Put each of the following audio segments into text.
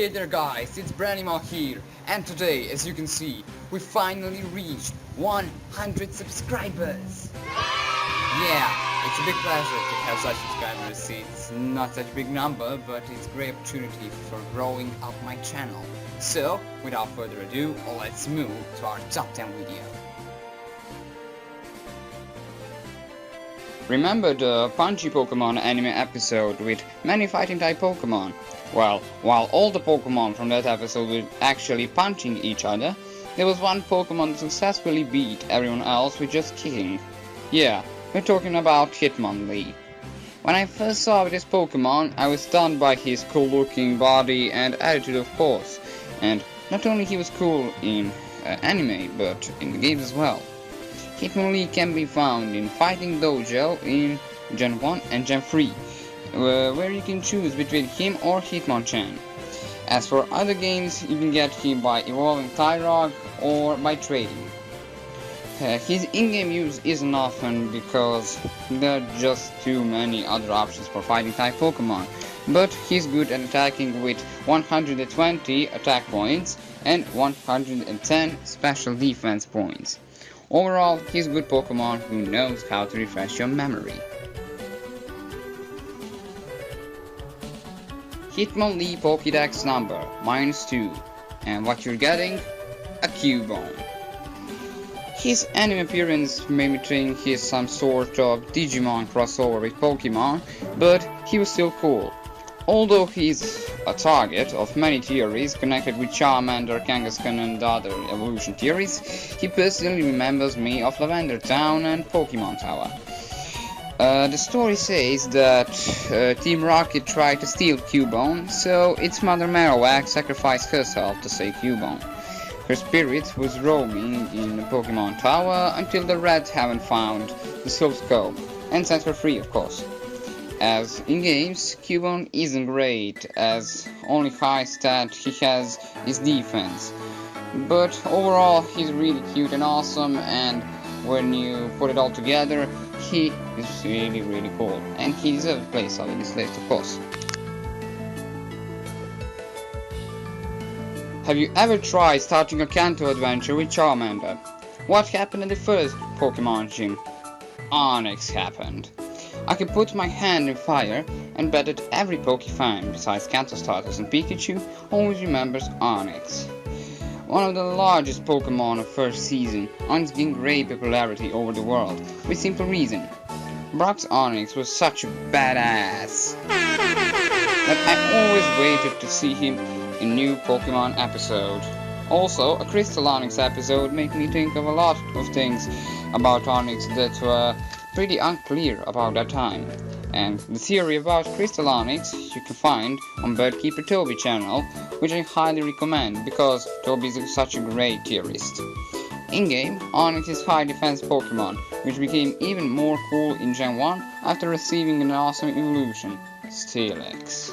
Hey there guys, it's Branima here, and today, as you can see, we finally reached 100 subscribers! Yeah, it's a big pleasure to have such subscribers. It's not such a big number, but it's a great opportunity for growing up my channel. So, without further ado, let's move to our top 10 video. Remember the Punchy Pokemon anime episode with many fighting type Pokemon? Well, while all the Pokemon from that episode were actually punching each other, there was one Pokemon that successfully beat everyone else with just kicking. Yeah, we're talking about Hitmonlee. When I first saw this Pokemon, I was stunned by his cool looking body and attitude, of course. And not only he was cool in anime, but in the games as well. Hitmonlee can be found in Fighting Dojo in Gen 1 and Gen 3, where you can choose between him or Hitmonchan. As for other games, you can get him by evolving Tyrog or by trading. His in-game use isn't often because there are just too many other options for fighting type Pokemon, but he's good at attacking with 120 attack points and 110 special defense points. Overall, he's a good Pokemon who knows how to refresh your memory. Hitmonlee Pokédex number -2, and what you're getting? A Cubone. His anime appearance made me think he's some sort of Digimon crossover with Pokemon, but he was still cool. Although he's a target of many theories connected with Charmander, Kangaskhan and other evolution theories, he personally remembers me of Lavender Town and Pokemon Tower. The story says that Team Rocket tried to steal Cubone, so its mother Marowak sacrificed herself to save Cubone. Her spirit was roaming in the Pokemon Tower until the Reds haven't found the Soul Scope, and set her free, of course. As in games, Cubone isn't great, as only high stat he has is defense. But overall, he's really cute and awesome, and when you put it all together, he is really cool. And he deserves a place on this list, of course. Have you ever tried starting a Kanto adventure with Charmander? What happened in the first Pokemon gym? Onix happened. I can put my hand in fire and bet that every Pokefan, besides Kanto starters and Pikachu, always remembers Onix. One of the largest Pokemon of first season, Onix gained great popularity over the world, with simple reason. Brock's Onix was such a badass that I always waited to see him in new Pokemon episode. Also, a Crystal Onix episode made me think of a lot of things about Onix that were pretty unclear about that time. And the theory about Crystal Onix you can find on Birdkeeper Toby channel, which I highly recommend because Toby is such a great theorist. In-game, Onix is high defense Pokemon, which became even more cool in Gen 1 after receiving an awesome evolution, Steelix.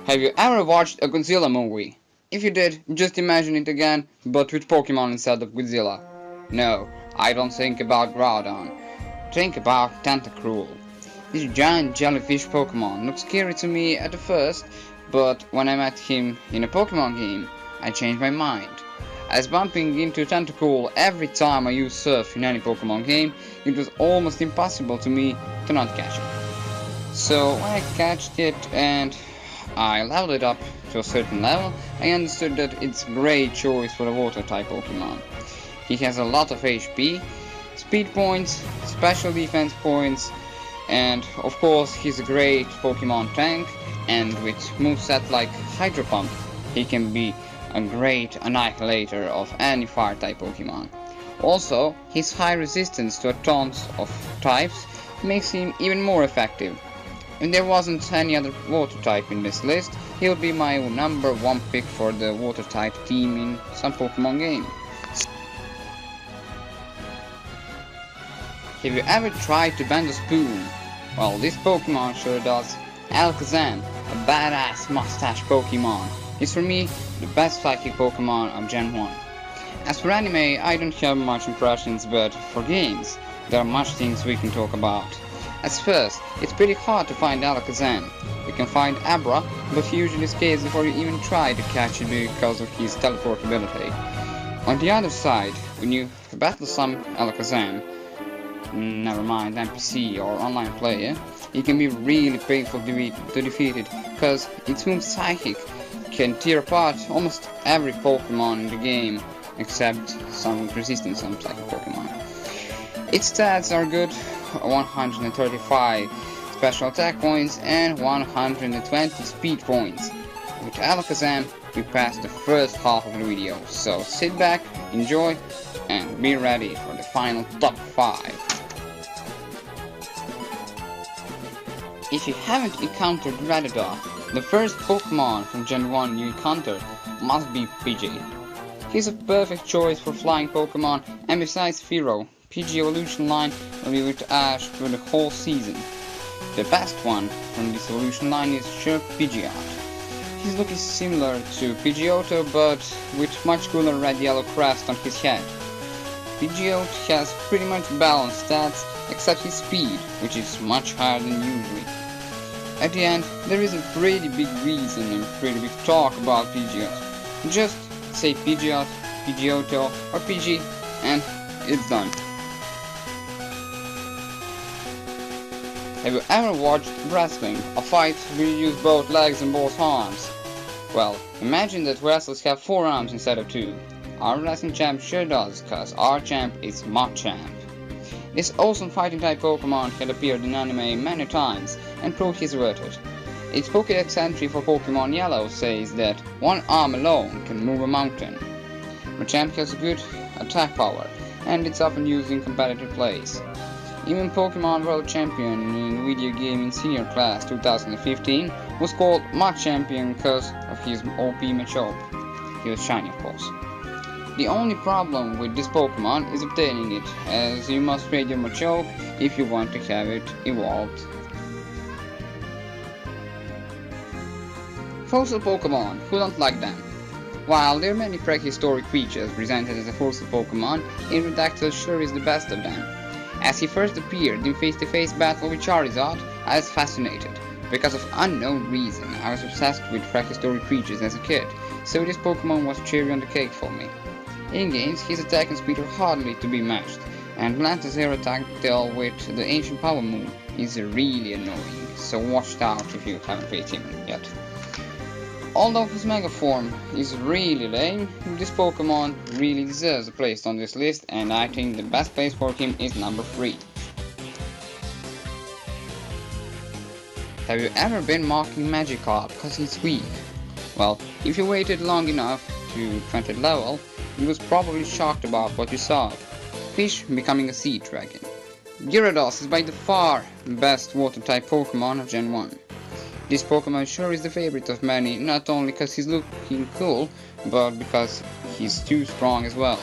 Have you ever watched a Godzilla movie? If you did, just imagine it again, but with Pokemon instead of Godzilla. No, I don't think about Groudon. Think about Tentacruel. This giant jellyfish Pokemon looked scary to me at the first, but when I met him in a Pokemon game, I changed my mind. As bumping into Tentacruel every time I used Surf in any Pokemon game, it was almost impossible to me to not catch it. So when I catched it and I leveled it up to a certain level, I understood that it's a great choice for a water type Pokemon. He has a lot of HP, speed points, special defense points, and of course he's a great Pokemon tank, and with moveset like Hydro Pump, he can be a great annihilator of any fire type Pokemon. Also, his high resistance to a ton of types makes him even more effective. If there wasn't any other water type in this list, he would be my number one pick for the water type team in some Pokemon game. Have you ever tried to bend a spoon? Well, this Pokemon sure does. Alakazam, a badass mustache Pokemon, is for me the best psychic Pokemon of Gen 1. As for anime, I don't have much impressions, but for games, there are much things we can talk about. At first, it's pretty hard to find Alakazam. You can find Abra, but he usually escapes before you even try to catch it because of his teleport ability. On the other side, when you battle some Alakazam, never mind NPC or online player, it can be really painful to defeat it, because its move Psychic can tear apart almost every Pokemon in the game, except some resistant some Psychic Pokemon. Its stats are good: 135 special attack points and 120 speed points. With Alakazam, we passed the first half of the video, so sit back, enjoy, and be ready for the final top 5. If you haven't encountered Rattata, the first Pokemon from Gen 1 you encounter must be Pidgey. He's a perfect choice for flying Pokemon, and besides Fearow, Pidgey evolution line will be with Ash for the whole season. The best one from this evolution line is sure Pidgeot. His look is similar to Pidgeotto, but with much cooler red-yellow crest on his head. Pidgeot has pretty much balanced stats, except his speed, which is much higher than usually. At the end, there is a pretty big reason and pretty big talk about Pidgeot. Just say Pidgeot, Pidgeotto, or Pidgey, and it's done. Have you ever watched wrestling, a fight where you use both legs and both arms? Well, imagine that wrestlers have 4 arms instead of 2. Our wrestling champ sure does, cause our champ is Machamp. This awesome fighting type Pokemon had appeared in anime many times and proved he's worth it. Its Pokédex entry for Pokemon Yellow says that 1 arm alone can move a mountain. Machamp has good attack power, and it's often used in competitive plays. Even Pokemon World Champion in video game in senior class 2015 was called Mach Champion because of his OP Machop. He was shiny, of course. The only problem with this Pokemon is obtaining it, as you must trade your Machop if you want to have it evolved. Fossil Pokemon, who don't like them? While there are many prehistoric creatures presented as a fossil Pokemon, Aerodactyl sure is the best of them. As he first appeared in face-to-face battle with Charizard, I was fascinated. Because of unknown reason, I was obsessed with prehistoric creatures as a kid, so this Pokemon was cherry on the cake for me. In games, his attack and speed are hardly to be matched, and Lanta's Aerodactyl with the Ancient Power move is really annoying, so watch out if you haven't faced him yet. Although his Mega form is really lame, this Pokemon really deserves a place on this list, and I think the best place for him is number 3. Have you ever been mocking Magikarp because he's weak? Well, if you waited long enough to 20th level, you was probably shocked about what you saw. Fish becoming a sea dragon. Gyarados is by far the best water-type Pokemon of Gen 1. This Pokemon sure is the favorite of many, not only because he's looking cool, but because he's too strong as well.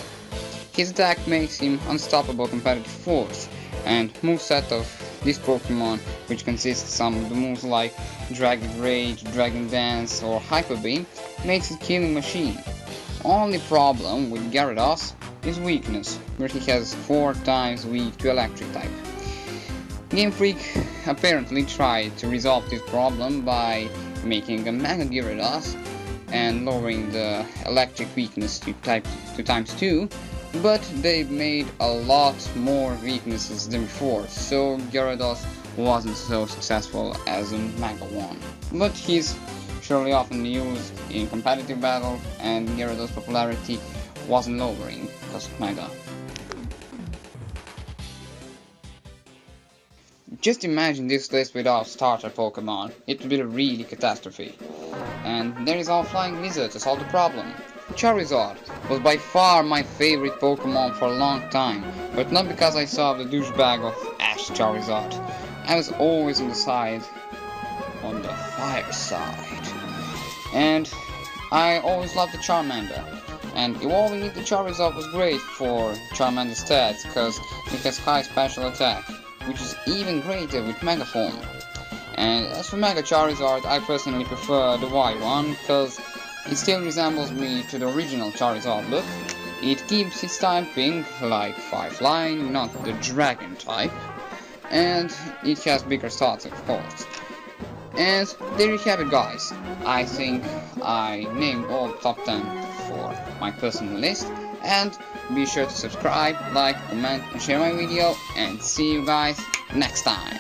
His attack makes him unstoppable competitive force, and moveset of this Pokemon, which consists of some of the moves like Dragon Rage, Dragon Dance or Hyper Beam, makes it killing machine. Only problem with Gyarados is weakness, where he has 4 times weak to electric type. Game Freak apparently tried to resolve this problem by making a Mega Gyarados and lowering the electric weakness to times 2, but they made a lot more weaknesses than before, so Gyarados wasn't so successful as a Mega one. But he's surely often used in competitive battle, and Gyarados' popularity wasn't lowering because of Mega. Just imagine this list without starter Pokemon, it would be a really catastrophe. And there is our flying lizard to solve the problem. Charizard was by far my favorite Pokemon for a long time, but not because I saw the douchebag of Ash Charizard. I was always on the fire side. And I always loved the Charmander. And evolving into Charizard was great for Charmander's stats, because it has high special attack, which is even greater with Mega form. And as for Mega Charizard, I personally prefer the white one, because it still resembles me to the original Charizard look. It keeps its typing like Fire Flying, not the Dragon type. and it has bigger thoughts, of course. And there you have it, guys. I think I named all top 10 for my personal list, and be sure to subscribe, like, comment, and share my video, and see you guys next time.